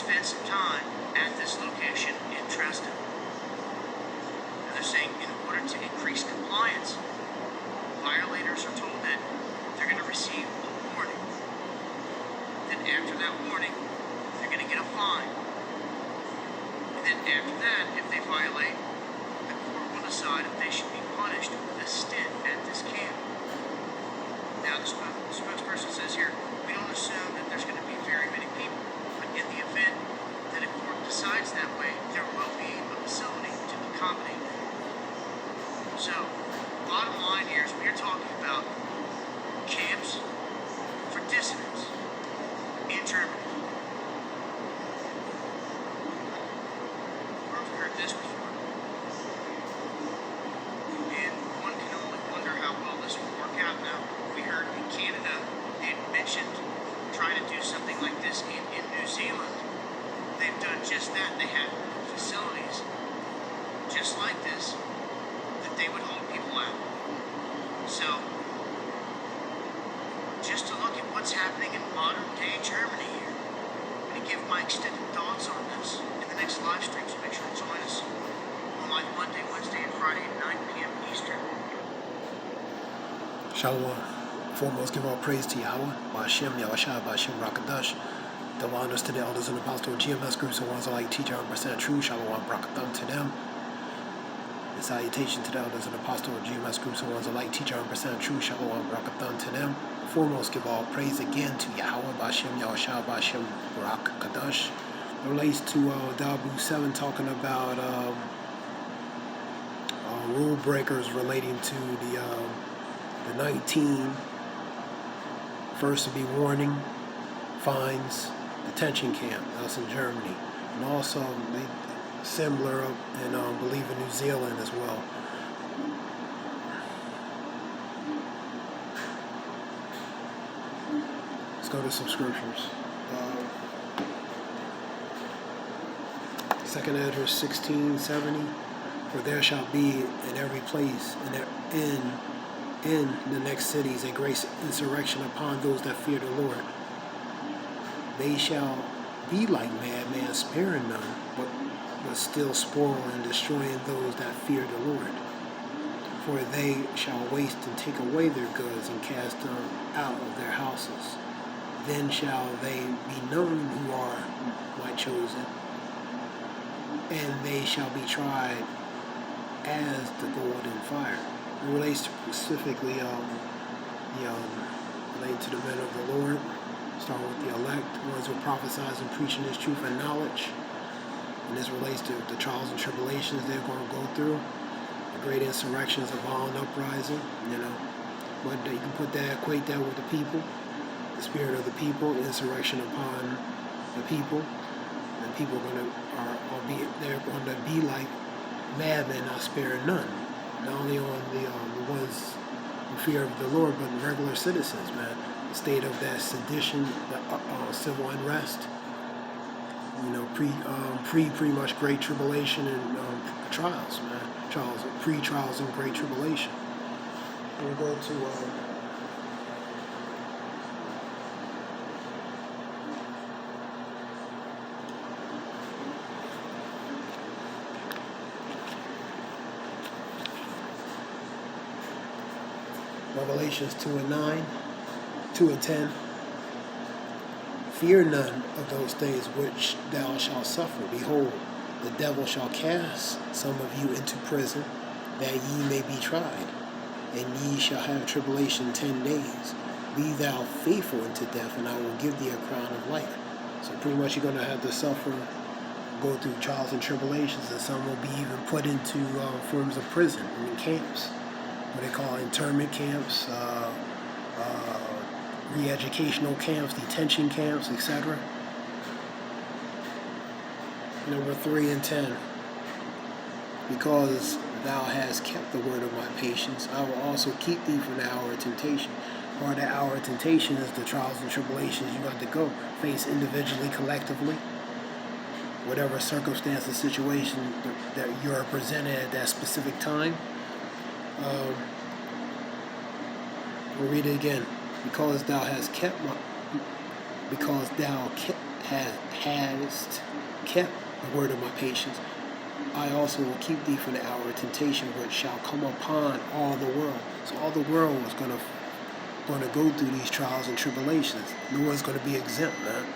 spend some time at this location in Treston. And they're saying in order to increase compliance, violators are told that they're going to receive a warning. Then after that warning, they're going to get a fine. And then after that, if they violate, the court will decide if they should be punished with a stint at this camp. Now, the spokesperson says here, we don't assume that there's going to be very many people, but in the event that a court decides that way, there will be a facility to accommodate them. So, bottom line here is we are talking about camps for dissidents in Germany. Where have we heard this before? And one can only wonder how well this will work out. Now, we heard in Canada, they had mentioned trying to do something like this in New Zealand. They've done just that. They have facilities just like this that they would hold people at. So, just to look at what's happening in modern day Germany here. I'm going to give my extended thoughts on this in the next live stream, so make sure to join us on live Monday, Wednesday, and Friday at 9 p.m. Eastern. Shalom. Foremost, give all praise to Yahweh, Ba'ashem, Yahushua, Ba'ashem, Rakadash. Double honors to the elders and apostles, GMS groups, and ones alike, teach 100% true. Shalom, Brakatham to them. And salutation to the elders and apostles, GMS groups, and ones alike, teach 100% true. Shalom, Brakatham to them. Foremost, give all praise again to Yahweh, Ba'ashem, Yahushua, Ba'ashem, Rakadash. It relates to DAHBOO77 talking about rule breakers relating to the 19. First to be warning, fines, detention camp. That's in Germany. And also, they similar in, believe in New Zealand as well. Let's go to some scriptures. Second address 1670. For there shall be in every place, in the next cities, a great insurrection upon those that fear the Lord. They shall be like madmen, sparing none, but still spoil and destroying those that fear the Lord. For they shall waste and take away their goods and cast them out of their houses. Then shall they be known who are my chosen, and they shall be tried as the gold in fire. It relates specifically relating to the men of the Lord, starting with the elect, ones who prophesize and preaching His truth and knowledge. And this relates to the trials and tribulations they're going to go through, the great insurrections of all and uprising, But you can equate that with the people, the spirit of the people, insurrection upon the people, and people they're going to be like madmen, not sparing none. Not only on the ones in fear of the Lord, but regular citizens, man. The state of that sedition, the civil unrest, pretty much great tribulation and trials, man. Pre-trials and great tribulation. We'll go to Revelations 2 and 10. Fear none of those things which thou shalt suffer. Behold, the devil shall cast some of you into prison, that ye may be tried, and ye shall have tribulation 10 days. Be thou faithful unto death, and I will give thee a crown of life. So pretty much you're going to have to suffer, go through trials and tribulations, and some will be even put into forms of prison, in camps. What they call internment camps, re-educational camps, detention camps, etc. Number 3 and 10. Because thou hast kept the word of my patience, I will also keep thee from the hour of temptation. Part of the hour of temptation is the trials and tribulations you have to go face individually, collectively. Whatever circumstance or situation that you are presented at that specific time. We'll read it again. Because thou hast kept because thou hast kept the word of my patience, I also will keep thee from the hour of temptation, which shall come upon all the world. So all the world is going to go through these trials and tribulations. No one's going to be exempt, man.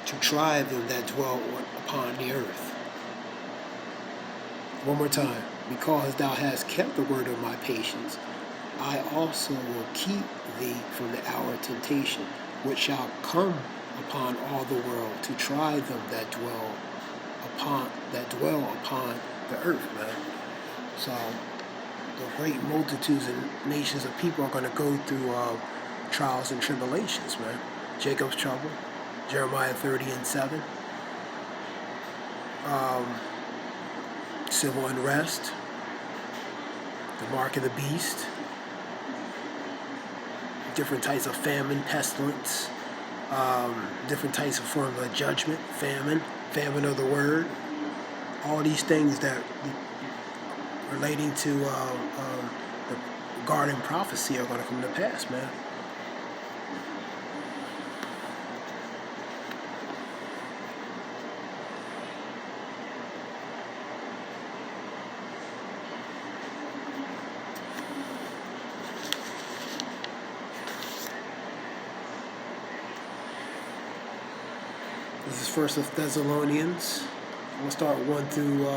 To try them that dwell upon the earth. One more time. Because thou hast kept the word of my patience, I also will keep thee from the hour of temptation, which shall come upon all the world, to try them that dwell upon the earth, man. So the great multitudes and nations of people are going to go through trials and tribulations, man. Jacob's trouble, Jeremiah 30:7. Civil unrest, the mark of the beast, different types of famine, pestilence, different types of forms of judgment, famine of the word, all these things that relating to the garden prophecy are going to come to pass, man. This is First of Thessalonians. We'll start 1 through,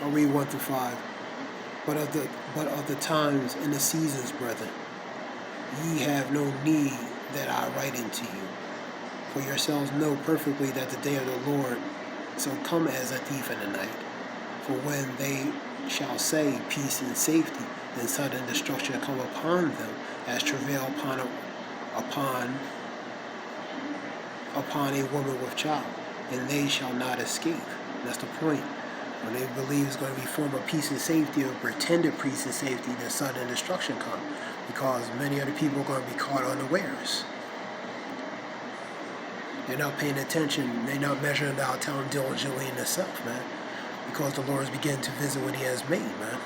I'll read 1 through 5. But of the times and the seasons, brethren, ye have no need that I write unto you. For yourselves know perfectly that the day of the Lord shall come as a thief in the night. For when they shall say peace and safety, then sudden destruction shall come upon them, as travail upon a woman with child, and they shall not escape. That's the point. When they believe it's going to be a form of peace and safety, or pretended peace and safety, then sudden destruction comes, because many other people are going to be caught unawares. They're not paying attention. They're not measuring out time diligently in themselves, man, because the Lord is beginning to visit what He has made, man.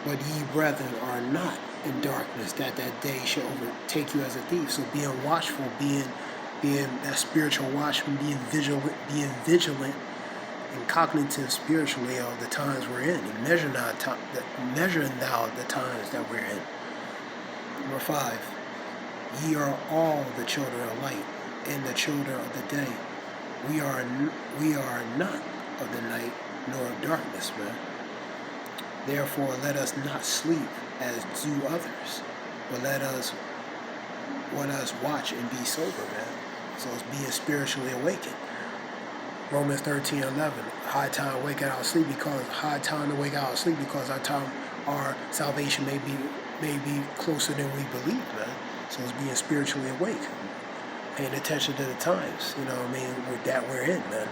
But ye, brethren, are not in darkness, that day shall overtake you as a thief. So being watchful, being that spiritual watchman, being vigilant and cognitive spiritually of the times we're in, and measuring thou the times that we're in. Number 5, ye are all the children of light and the children of the day. We are not of the night nor of darkness, man. Therefore, let us not sleep as do others, but let us watch and be sober, man. So it's being spiritually awakened. Romans 13:11. High time to wake out of sleep, because our salvation may be closer than we believe, man. So it's being spiritually awake, paying attention to the times. You know what I mean? With that we're in, man.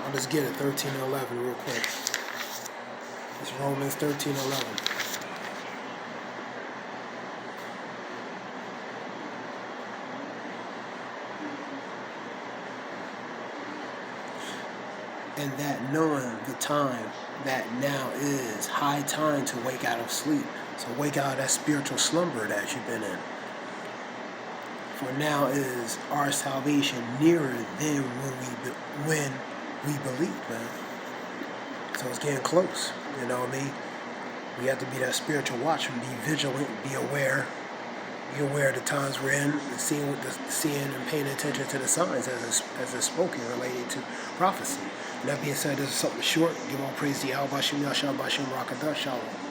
I'll just get it, 13:11 real quick. It's Romans 13:11. And that knowing the time, that now is high time to wake out of sleep. So wake out of that spiritual slumber that you've been in. For now is our salvation nearer than when we believe, man. So it's getting close, you know what I mean? We have to be that spiritual watchman, be vigilant, be aware of the times we're in, and seeing and paying attention to the signs as it's spoken related to prophecy. And that being said, this is something short. Give all praise to DAHBOO77, Shalom.